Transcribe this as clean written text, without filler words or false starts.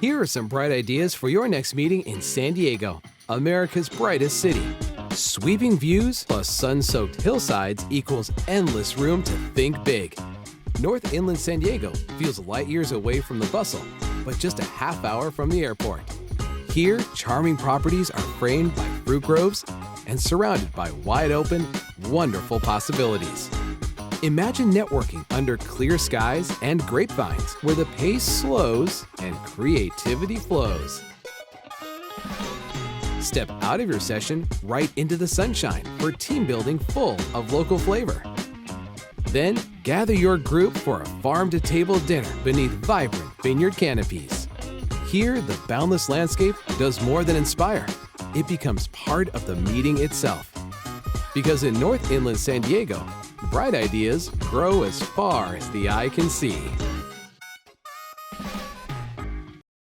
Here are some bright ideas for your next meeting in San Diego, America's brightest city. Sweeping views plus sun-soaked hillsides equals endless room to think big. North Inland San Diego feels light years away from the bustle, but just a half hour from the airport. Here, charming properties are framed by fruit groves and surrounded by wide-open, wonderful possibilities. Imagine networking under clear skies and grapevines where the pace slows and creativity flows. Step out of your session right into the sunshine for team building full of local flavor. Then, gather your group for a farm-to-table dinner beneath vibrant vineyard canopies. Here, the boundless landscape does more than inspire. It becomes part of the meeting itself. Because in North Inland San Diego, bright ideas grow as far as the eye can see.